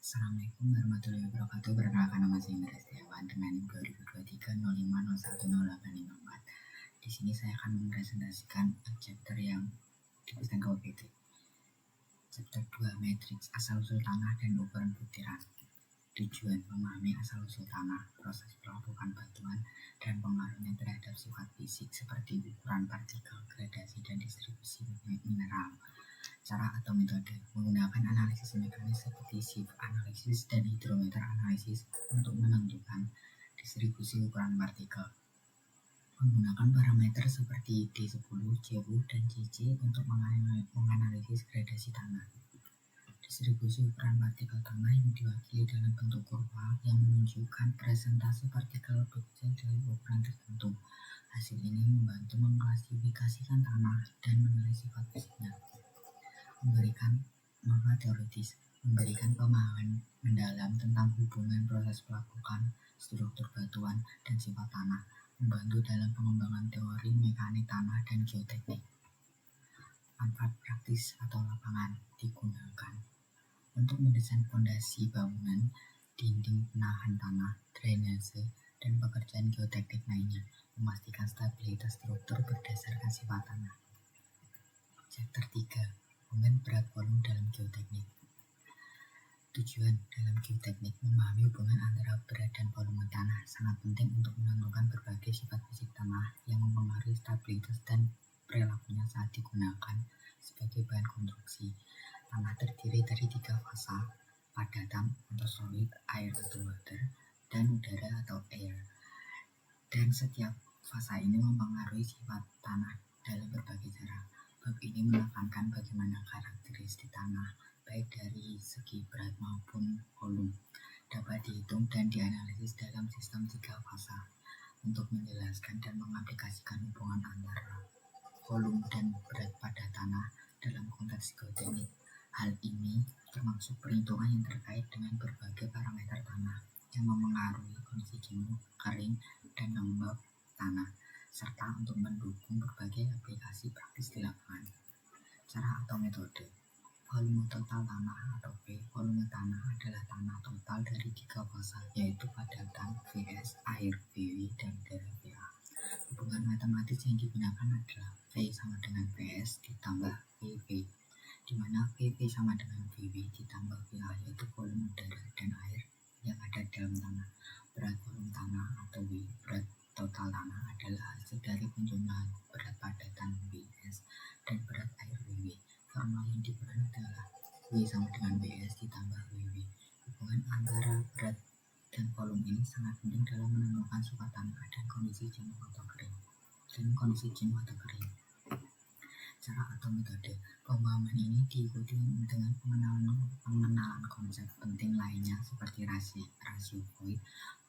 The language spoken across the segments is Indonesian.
Assalamualaikum warahmatullahi wabarakatuh. Perkenalkan, nama saya Indra Setiawan dengan NIM 2023 05010854. Di sini saya akan mempresentasikan chapter yang diberikan ke OPT. Chapter 2, Matriks asal-usul tanah dan ukuran butiran. Tujuan: memahami asal-usul tanah, proses pelapukan batuan, dan pengaruhnya terhadap sifat fisik seperti ukuran partikel, gradasi, dan distribusi mineral. Cara atau metode: menggunakan analisis mekanis seperti shift analisis dan hidrometer analisis untuk menentukan distribusi ukuran partikel. Menggunakan parameter seperti D10, CU, dan CC untuk menganalisis gradasi tanah. Distribusi ukuran partikel tanah yang diwakili dalam bentuk kurva yang menunjukkan presentasi partikel kecil dari ukuran tertentu. Hasil ini membantu mengklasifikasikan tanah dan menilai sifat fisiknya. Memberikan manfaat teoritis, memberikan pemahaman mendalam tentang hubungan proses pelapukan, struktur batuan, dan sifat tanah, membantu dalam pengembangan teori mekanik tanah dan geoteknik. Manfaat praktis atau lapangan: digunakan untuk mendesain fondasi bangunan, dinding penahan tanah, drainase, dan pekerjaan geoteknik lainnya, memastikan stabilitas struktur berdasarkan sifat tanah. Chapter 3, hubungan berat volume dalam geoteknik. Tujuan dalam geoteknik: memahami hubungan antara berat dan volume tanah sangat penting untuk menentukan berbagai sifat fisik tanah yang mempengaruhi stabilitas dan perilakunya saat digunakan sebagai bahan konstruksi. Tanah terdiri dari 3 fasa: padatan atau solid, air atau water, dan udara atau air. Dan setiap fasa ini mempengaruhi sifat tanah dalam berbagai cara. Bab ini menekankan bagaimana karakteristik tanah, baik dari segi berat maupun volume, dapat dihitung dan dianalisis dalam sistem 3 fasa. Untuk menjelaskan dan mengaplikasikan hubungan antara volume dan berat pada tanah dalam konteks geoteknik. Hal ini termasuk perhitungan yang terkait dengan berbagai parameter tanah yang memengaruhi kondisi jenuh, kering, dan lembab tanah, serta untuk mendukung berbagai aplikasi praktis di lapangan. Cara atau metode: volume total tanah atau V. Volume tanah adalah tanah total dari 3 fasa, yaitu padatan Vs, air Vw, dan udara Va. Hubungan matematis yang digunakan adalah V sama dengan Vs ditambah Vv, di mana Vv sama dengan Vw ditambah Va, yaitu volume udara dan air yang ada dalam tanah. Berat volume tanah atau W, berat total tanah, adalah hasil dari penjumlahan berat padatan Vs dan berat air Vw. Formula yang digunakan adalah W sama dengan Vs ditambah Vw. Hubungan antara berat dan volume ini sangat penting dalam menentukan sifat tanah dan kondisi jenuh atau kering. Cara atau metode: pemahaman ini diikuti dengan pengenalan konsep penting lainnya seperti rasio void,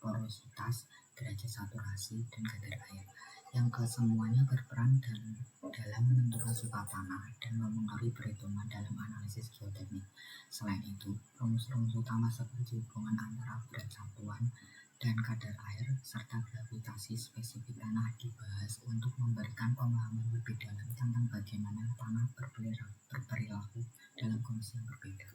porositas, derajat saturasi, dan kadar air, yang kesemuanya berperan dalam menentukan sifat tanah dan mempengaruhi perhitungan dalam analisis geoteknik. Selain itu, rumus-rumus utama seperti hubungan antara berat satuan dan kadar air serta gravitasi spesifik tanah dibahas untuk memberikan pemahaman lebih dalam tentang bagaimana tanah berperilaku dalam kondisi yang berbeda.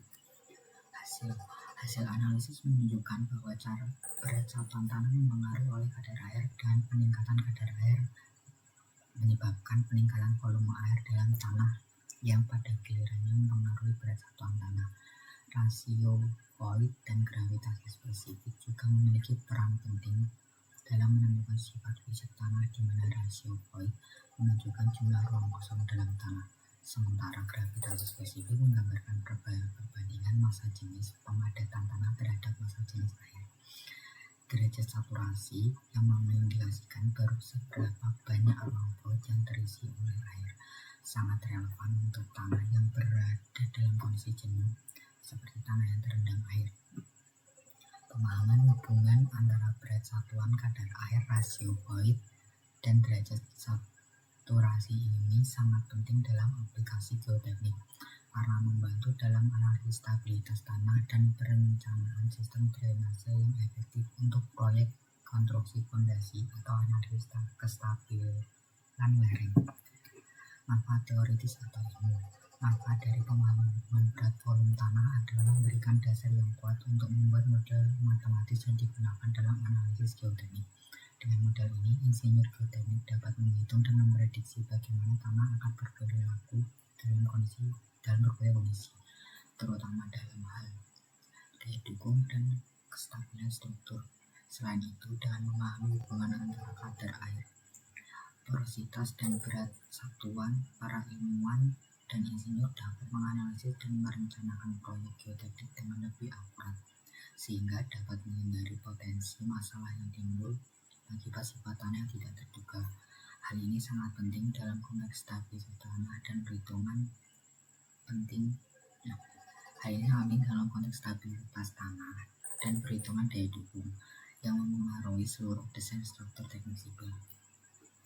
Hasil analisis menunjukkan bahwa cara berat satuan tanah mempengaruhi oleh kadar air, dan peningkatan kadar air menyebabkan peningkatan volume air dalam tanah yang pada gilirannya mempengaruhi berat satuan tanah. Rasio void dan gravitasi spesifik juga memiliki peran penting dalam menentukan sifat fisik tanah, di mana rasio void menunjukkan jumlah ruang kosong dalam tanah, sementara gravitasi spesifik menggambarkan perbandingan massa jenis pemadatan tanah terhadap massa jenis air. Derajat saturasi yang mengindikasikan baru seberapa banyak ruang void yang terisi oleh air sangat relevan untuk tanah yang berada dalam kondisi jenuh, seperti tanah yang terendam air. Pemahaman hubungan antara berat satuan, kadar air, rasio void, dan derajat saturasi ini sangat penting dalam aplikasi geoteknik karena membantu dalam analisis stabilitas tanah dan perencanaan sistem drainase yang efektif untuk proyek konstruksi fondasi atau analisis kestabilan lereng. Manfaat teoritis atau ilmu: Manfaat dari pemahaman berat volume tanah adalah memberikan dasar yang kuat untuk membuat model matematis yang digunakan dalam analisis geoteknik. Dengan model ini, insinyur geoteknik dapat menghitung dan memprediksi bagaimana tanah akan berperilaku dalam berbagai kondisi, terutama dalam hal daya dukung dan kestabilan struktur. Selain itu, dengan memahami hubungan antara kadar air, porositas, dan berat satuan, para ilmuwan dan insinyur dapat menganalisis dan merencanakan proyek geoteknik dengan lebih akurat, sehingga dapat menghindari potensi masalah yang timbul akibat sifat tanah yang tidak terduga. Hal ini sangat penting dalam konteks stabilitas tanah dan perhitungan daya dukung yang mempengaruhi seluruh desain struktur teknik sipil.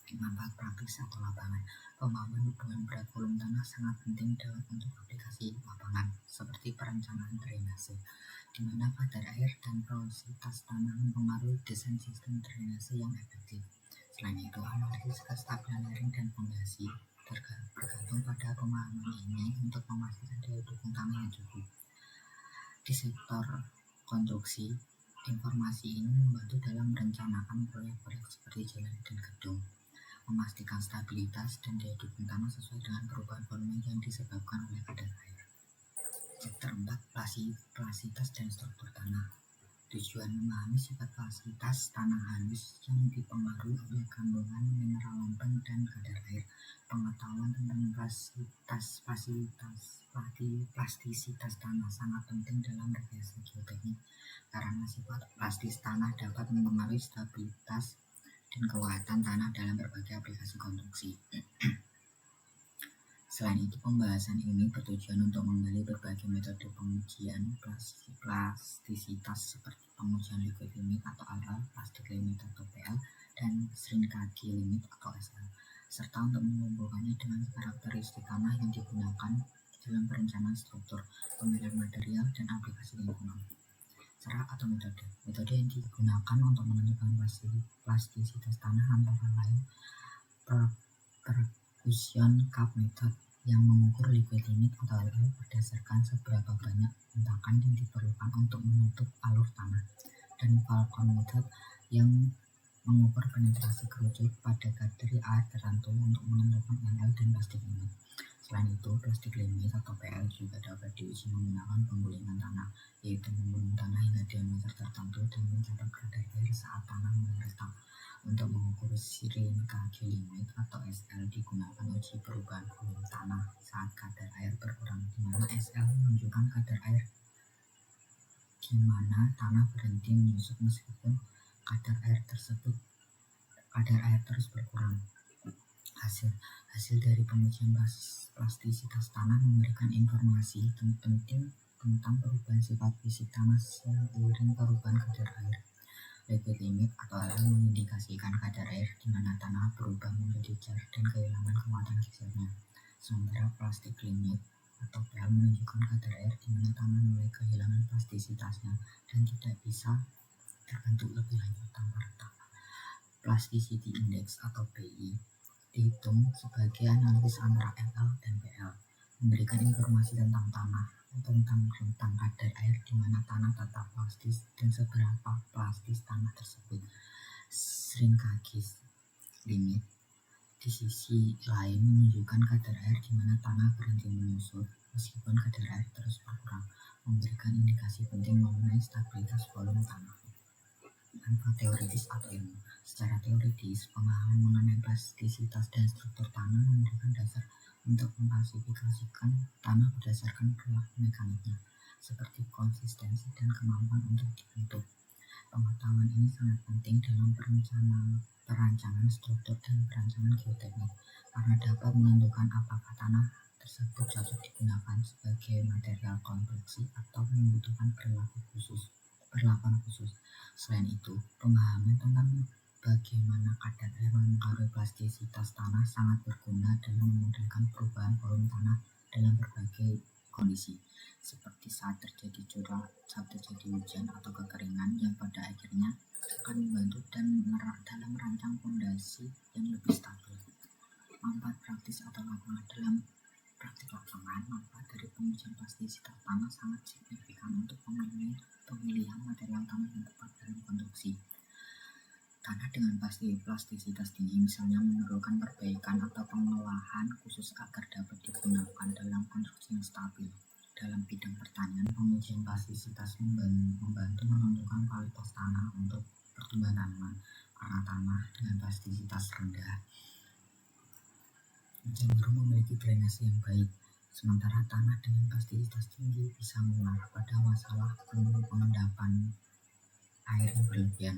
Manfaat praktis atau lapangan. Pemahaman hubungan berat volume tanah sangat penting untuk aplikasi lapangan, seperti perencanaan drainase, di mana kadar air dan porositas tanah mempengaruhi desain sistem drainase yang efektif. Selain itu, analisis kestabilan lereng dan fondasi bergantung pada pemahaman ini untuk memastikan daya dukung tanah yang cukup. Di sektor konstruksi, informasi ini membantu dalam merencanakan proyek-proyek seperti jalan dan gedung, memastikan stabilitas dan daya dukung tanah sesuai dengan perubahan volume yang disebabkan oleh kadar air. Chapter 4, plasitas dan struktur tanah. Tujuan memahami sifat plasitas tanah halus yang dipengaruhi oleh kandungan mineral lempeng dan kadar air. Pengetahuan tentang plastisitas tanah sangat penting dalam rekayasa geoteknik, karena sifat plastis tanah dapat mempengaruhi stabilitas dan kekuatan tanah dalam berbagai aplikasi konstruksi. Selain itu, pembahasan ini bertujuan untuk menggali berbagai metode pengujian plastisitas seperti pengujian liquid limit atau AL, plastic limit atau PL, dan shrinkage limit atau SL, serta untuk mengumpulkannya dengan karakteristik tanah yang digunakan dalam perencanaan struktur, pemilihan material, dan aplikasi lingkungan. Cara atau metode. Metode yang digunakan untuk menentukan plastisitas tanah antara lain percussion cup method yang mengukur liquid limit atau AL berdasarkan seberapa banyak hentakan yang diperlukan untuk menutup alur tanah, dan Falcon method yang mengukur penetrasi kerucut pada kadar air tertentu untuk menentukan AL dan plastic limit. Selain itu, plastic limit atau PL juga dapat diuji menggunakan penggulingan tanah, yaitu mengguling tanah hingga diameter tertentu dan mencatat kadar air saat tanah mulai retak. Untuk mengukur shrinkage limit atau SL digunakan uji perubahan volume tanah saat kadar air berkurang, di mana SL menunjukkan kadar air di mana tanah berhenti menyusut meskipun kadar air terus berkurang. Hasil dari pengujian plastisitas tanah memberikan informasi penting tentang perubahan sifat fisik tanah seiring perubahan kadar air. Liquid limit atau AL mengindikasikan kadar air di mana tanah berubah menjadi jar dan kehilangan kekuatan gesernya. Sementara plastic limit atau PL menunjukkan kadar air di mana tanah mulai kehilangan plastisitasnya dan tidak bisa terbentuk lebih lanjut tanpa retak. Plasticity Index atau PI dihitung sebagai analisis antara LL dan PL, memberikan informasi tentang rentang kadar air di mana tanah tetap plastis dan seberapa plastis tanah tersebut. Shrinkage limit di sisi lain menunjukkan kadar air di mana tanah berhenti menyusut meskipun kadar air terus berkurang, memberikan indikasi penting mengenai stabilitas volume tanah. Manfaat teoritis atau ilmu. Secara teoritis, pemahaman mengenai plastisitas dan struktur tanah memberikan dasar untuk mengklasifikasikan tanah berdasarkan perilaku mekaniknya, seperti konsistensi dan kemampuan untuk dibentuk. Pengetahuan ini sangat penting dalam perancangan struktur dan perancangan geoteknik, karena dapat menentukan apakah tanah tersebut cocok digunakan sebagai material konstruksi atau membutuhkan perlakuan khusus. Selain itu, pemahaman tentang bagaimana kadar air mempengaruhi plastisitas tanah sangat berguna dalam memodelkan perubahan volume tanah dalam berbagai kondisi, seperti saat terjadi curah, saat terjadi hujan atau kekeringan, yang pada akhirnya akan membantu dalam merancang fondasi yang lebih stabil. Manfaat praktis atau lapangan. Dalam praktik lapangan, manfaat dari pengujian plastisitas tanah sangat signifikan untuk pemilihan material tanah yang tepat dalam konstruksi. Tanah dengan plastisitas tinggi misalnya memerlukan perbaikan atau pengolahan khusus agar dapat digunakan dalam konstruksi yang stabil. Dalam bidang pertanian, pengujian plastisitas membantu menentukan kualitas tanah untuk pertumbuhan tanaman, karena tanah dengan plastisitas rendah cenderung memiliki drainase yang baik, sementara tanah dengan plastisitas tinggi bisa mengarah pada masalah pengendapan air yang berlebihan.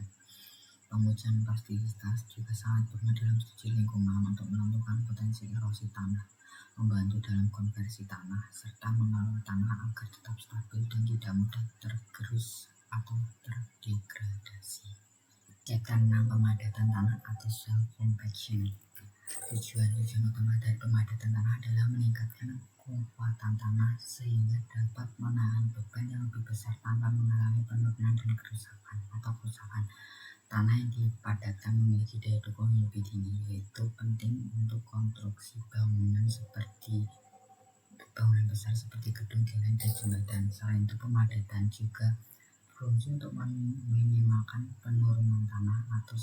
Pengujian plastisitas juga sangat berguna dalam studi lingkungan untuk menentukan potensi erosi tanah, membantu dalam konversi tanah, serta mengelola tanah agar tetap stabil dan tidak mudah tergerus atau terdegradasi. Chapter 6, pemadatan tanah atau soil compaction. Tujuan utama dari pemadatan tanah adalah meningkatkan kekuatan tanah sehingga dapat menahan beban yang lebih besar tanpa mengalami penurunan dan kerusakan. Tanah yang dipadatkan memiliki daya dukung yang lebih tinggi, yaitu penting untuk konstruksi bangunan besar seperti gedung, jalan, dan jembatan. Selain itu, pemadatan juga berfungsi untuk meminimalkan penurunan tanah atau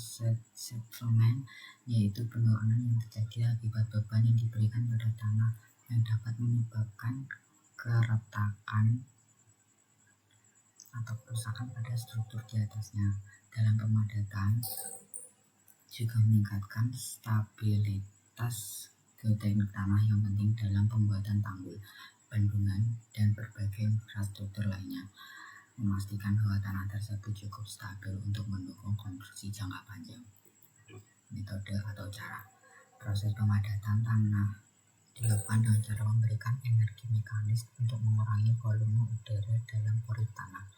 settlement, yaitu penurunan yang terjadi akibat beban yang diberikan pada tanah yang dapat menyebabkan keretakan atau kerusakan pada struktur di atasnya. Dalam pemadatan juga meningkatkan stabilitas geoteknik tanah yang penting dalam pembuatan tanggul, bendungan, dan berbagai infrastruktur lainnya, memastikan bahwa tanah tersebut cukup stabil untuk mendukung konstruksi jangka panjang. Metode atau cara proses pemadatan tanah dilakukan dengan cara memberikan energi mekanis untuk mengurangi volume udara dalam pori tanah.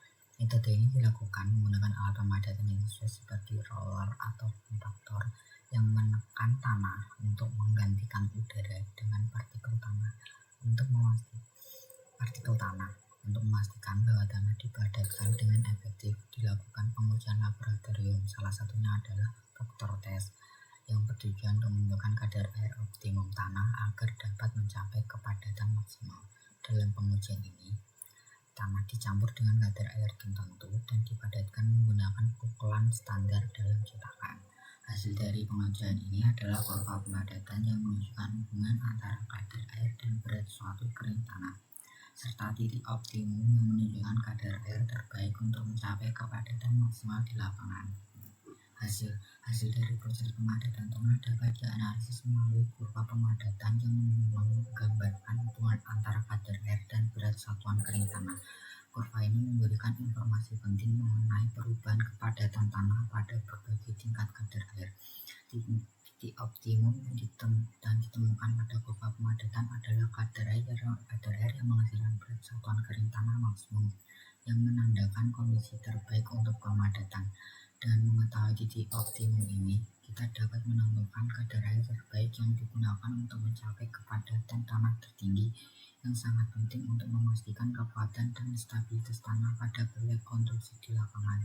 Metode ini dilakukan menggunakan alat pemadatan yang sesuai seperti roller atau kompaktor yang menekan tanah untuk menggantikan udara dengan partikel tanah untuk memastikan bahwa tanah dipadatkan dengan efektif. Dilakukan pengujian laboratorium, salah satunya adalah faktor test yang bertujuan untuk menentukan kadar air optimum tanah agar dapat mencapai kepadatan maksimal. Dalam pengujian ini, tanah dicampur dengan kadar air tertentu dan dipadatkan menggunakan pukulan standar dalam cetakan. Hasil dari pengujian ini adalah kurva pemadatan yang menunjukkan hubungan antara kadar air dan berat suatu kering tanah, serta titik optimum yang menunjukkan kadar air terbaik untuk mencapai kepadatan maksimal di lapangan. Hasil dari proses pemadatan tanah dapat dianalisis melalui kurva pemadatan yang menggambarkan hubungan antara kadar air dan berat satuan kering tanah. Kurva ini memberikan informasi penting mengenai perubahan kepadatan tanah pada berbagai tingkat kadar air. Titik optimum dan ditemukan pada kurva pemadatan adalah kadar air yang menghasilkan berat satuan kering tanah maksimum, yang menandakan kondisi terbaik untuk pemadatan. Dengan mengetahui titik optimum ini, kita dapat menentukan kadar air terbaik yang digunakan untuk mencapai kepadatan tanah tertinggi, yang sangat penting untuk memastikan kekuatan dan stabilitas tanah pada proyek konstruksi di lapangan.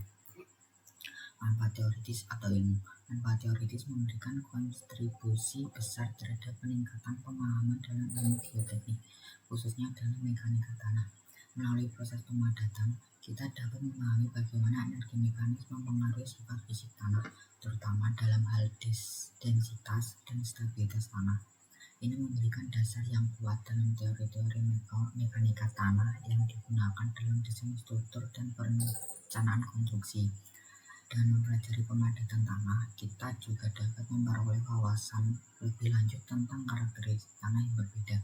Manfaat teoritis atau ilmu. Manfaat teoritis memberikan kontribusi besar terhadap peningkatan pemahaman dalam ilmu geoteknik, khususnya dalam mekanika tanah. Melalui proses pemadatan, kita dapat memahami bagaimana energi mekanis mempengaruhi sifat fisik tanah, terutama dalam hal densitas dan stabilitas tanah. Ini memberikan dasar yang kuat dalam teori-teori mekanika tanah yang digunakan dalam desain struktur dan perencanaan konstruksi. Dengan mempelajari pemadatan tanah, kita juga dapat memperoleh wawasan lebih lanjut tentang karakteristik tanah yang berbeda,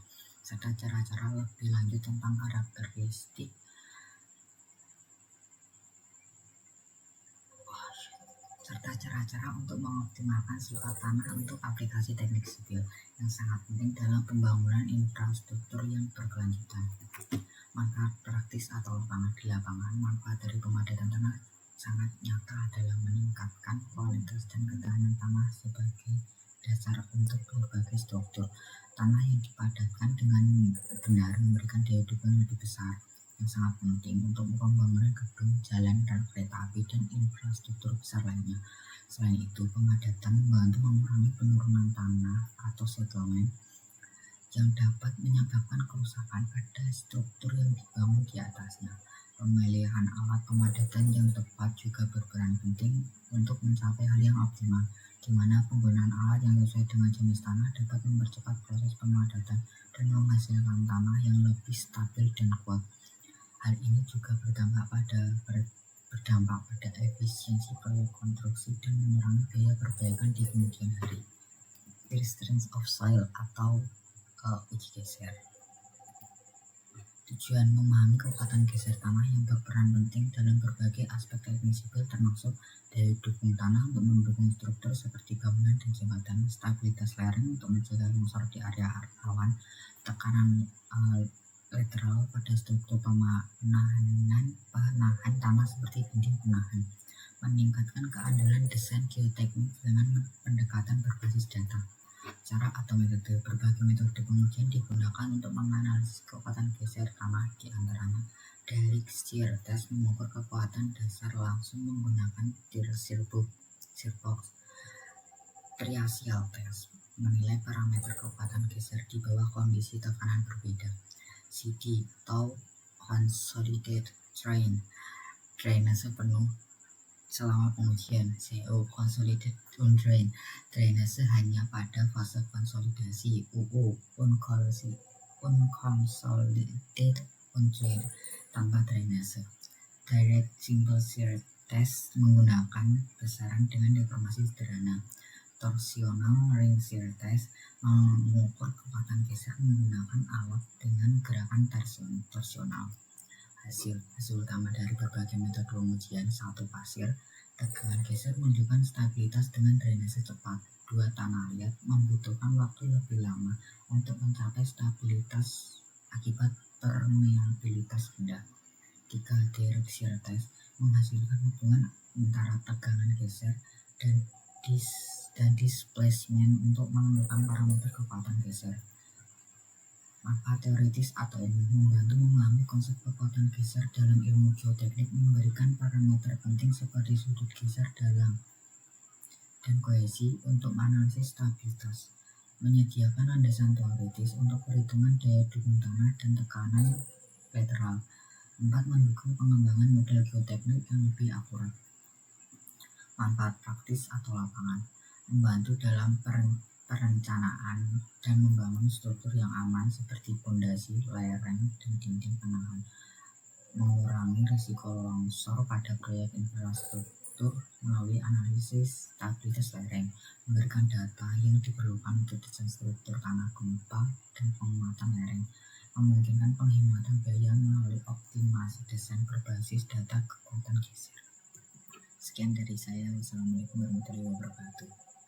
serta cara-cara lebih lanjut tentang untuk mengoptimalkan sifat tanah untuk aplikasi teknik sipil yang sangat penting dalam pembangunan infrastruktur yang berkelanjutan. Manfaat praktis atau lapangan. Di lapangan, manfaat dari pemadatan tanah sangat nyata dalam meningkatkan kualitas dan ketahanan tanah sebagai dasar untuk berbagai struktur. Tanah yang dipadatkan dengan benar memberikan daya dukung lebih besar, yang sangat penting untuk pembangunan gedung, jalan, rel kereta api, dan infrastruktur besar lainnya. Selain itu, pemadatan membantu mengurangi penurunan tanah atau settlement yang dapat menyebabkan kerusakan pada struktur yang dibangun di atasnya. Pemilihan alat pemadatan yang tepat juga berperan penting untuk mencapai hal yang optimal, di mana penggunaan alat yang sesuai dengan jenis tanah dapat mempercepat proses pemadatan dan menghasilkan tanah yang lebih stabil dan kuat. Hal ini juga berdampak pada efisiensi proyek konstruksi dan mengurangi biaya perbaikan di kemudian hari. Resistance of soil atau uji geser. Tujuan memahami kekuatan geser tanah yang berperan penting dalam berbagai aspek teknis sipil, termasuk daya dukung tanah untuk mendukung struktur seperti bangunan dan jembatan, stabilitas lereng untuk mencegah longsor di area rawan, tekanan lateral pada struktur penahan tanah seperti dinding penahan, meningkatkan keandalan desain geoteknik dengan pendekatan berbasis data. Cara atau metode. Berbagai metode pengujian digunakan untuk menganalisis kekuatan geser tanah, di antaranya direct shear test mengukur kekuatan dasar langsung menggunakan shearbox, triaxial test menilai parameter kekuatan geser di bawah kondisi tekanan berbeda, CD atau consolidated drainase penuh selama pengujian, CO consolidated on-drain, drainase hanya pada fase konsolidasi, UO unconsolidated on-drain tanpa drainase. Direct simple shear test menggunakan besaran dengan deformasi sederhana. Torsional ring shear test mengukur kekuatan geser menggunakan alat dengan gerakan torsional. Hasil utama dari berbagai metode pengujian: 1. Pasir, tegangan geser menunjukkan stabilitas dengan drainase cepat. 2. Tanah liat membutuhkan waktu lebih lama untuk mencapai stabilitas akibat permeabilitas rendah. 3. Direct shear test menghasilkan hubungan antara tegangan geser dan displacement untuk menemukan parameter kekuatan geser. Manfaat teoritis atau ilmu: membantu memahami konsep kekuatan geser dalam ilmu geoteknik, memberikan parameter penting seperti sudut geser dalam dan kohesi untuk menganalisis stabilitas, menyediakan landasan teoritis untuk perhitungan daya dukung tanah dan tekanan lateral. 4. Mendukung pengembangan model geoteknik yang lebih akurat. Manfaat praktis atau lapangan: membantu dalam perencanaan dan membangun struktur yang aman seperti pondasi, lereng, dan dinding penahan, mengurangi risiko longsor pada proyek infrastruktur melalui analisis stabilitas lereng, memberikan data yang diperlukan untuk desain struktur tanah gempa dan penguatan lereng, memungkinkan penghematan biaya melalui optimasi desain berbasis data kekuatan geser. Sekian dari saya. Wassalamualaikum warahmatullahi wabarakatuh.